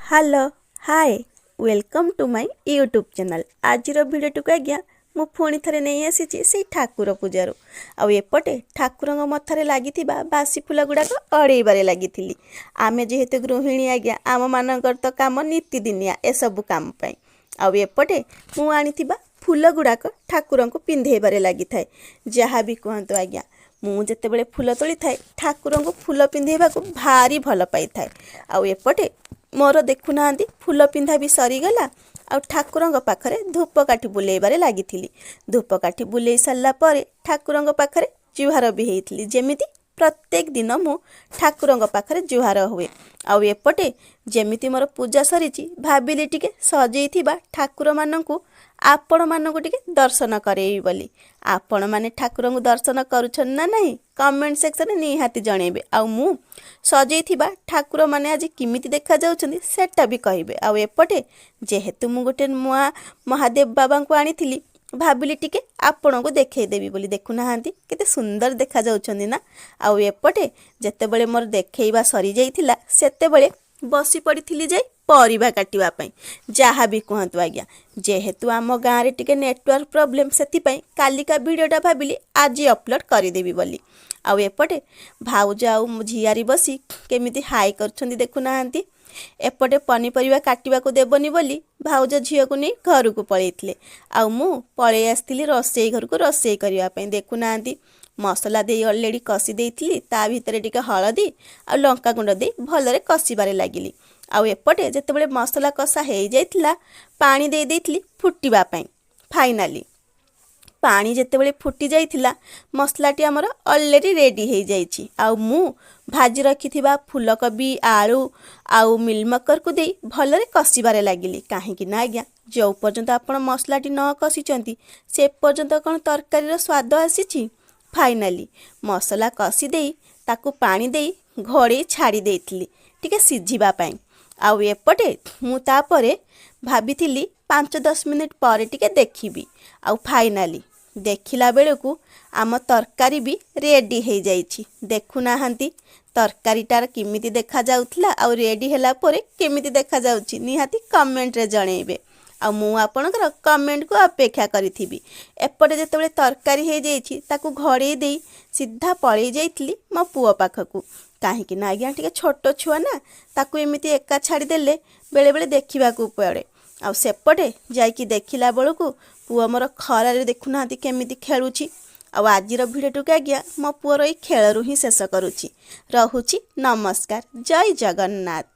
Hello hi welcome to my YouTube channel. आज video को आज्ञा मु पुणी थे नहीं आसी से ठाकुर पूजार आएपटे ठाकुर मथारे लगी बासी फूल गुड़ाक अड़ेबारे लगी आमे जेहेतु गृहिणी आज्ञा आम मानकर तो कम नीतिदिनिया ए सब काम आएपटे मु आनी फूल गुड़ाक ठाकुर को पिंधेबारे लगी थाए। जहाँ भी कहतु आज्ञा मुझे बड़े फूल तोली थाए ठाकुर को फूल पिंधेबा को भारी भल पाई थाए। आएपटे मोर देखुना फूल पिंधा भी सरीगला आ ठाकुर पाखरे धूपकाठी बुलेबारे लगी। धूपकाठी बुले सारा पर ठाकुर पाखरे जुहार भी होती जमीती प्रत्येक दिन मु ठाकुर पाखरे जुहार हुए। आएपटे जमीती मोर पूजा सरी भाविली टिके सजई ठाकुर मानू आपण मानू टिके दर्शन करेबी बोली। आपण माने ठाकुर को दर्शन करुछन ना नहीं कमेंट सेक्शन में निहाती जणेबे। आउ मु सजई ठाकुर माने आज किमिति देखा जाउछन्ती सेटा भी कहिबे। आएपटे जेहेतु मु गोटे नुआ महादेव बाबा को आनी भाविली टिके आपण को देखदेवी बोली। देखुना केते सुंदर देखा जाउछन्ती ना। आएपटे जेतेबेले मोर देखैबा सरी जाइथिला सेतेबेले बसी पड़ी जाई परिबा काटिबा पई। जहाँ भी कहतु आज्ञा जेहेतु आम गाँव रे टिके नेटवर्क प्रॉब्लम सेतिपई कालिका वीडियोटा भाविली आज अपलोड करदेवी बोली। आएपटे भाउज आउ झियारी बसी केमिति हाई करछन्ती देखुना। एपटे पनीपरिया काटिबा को देबनी बोली भाउज झील को नहीं घर को पलैथिले। आउ मु पलै आसती रोसई घर को रोसई करबा पई। देखुना मसला दे ऑलरेडी कसी देइथिली ता भितरे टिके हळदी आ लंका गुंड दे भलरे कसीबारे लागिली। आएपटे जेतेबेले मसला कषा हो जाइथिला पानी दे देइथिली फुटिबा पई। फाइनाली पानी जेतेबेले फुटी जाइथिला मसलाटी आमर ऑलरेडी रेडी हो जाइछि। आउ मु भाजी रखिथिबा फूलकोबी आलू आउ मिलमकर को दे भलरे कसीबारे लागिली। काहेकि ना आज्ञा जो पर्यंत आपण मसलाटी न कसीचंती से पर्यंत कौन तरकारी रो स्वाद आसीछि। फाइनाली मसला कसी दे ताकू पानी दे घोड़े छाड़ी देइथिली टिके सिझिबा पई। आउ एपटे मु तापरे भाबिथिली 5-10 मिनिट पर टिके देखिबी। आउ फाइनाली देखिला बेलकू आम तरकारी भी रेडी हो जाइछि। देखुना तरकारीटार किमिति देखा जाउथला आउ रेडी होला परे किमिति देखा जाउछि निहाती कमेंट रे जणेबे। आ मु आपणकर कमेंट को अपेक्षा करिथिबी। एपटे जेतेबेले तरकारी हो जाइछि ताकू घड़े दे सीधा पळै जाइथिली मो पुओ पाखकू। काहेकि ना आज्ञा टिके छोट छुआ ना ताकू एमिति एका छाड़ी देले बेले बेले देखिबाकू पड़े। आ सेपटे जाइकी देखिला बेलकू पुओ मोर खरारे देखुना केमिति खेलुछि। आज भिडियो को आज्ञा मो पुओर एई खेलरू ही शेष करुछि। रहुछि नमस्कार जय जगन्नाथ।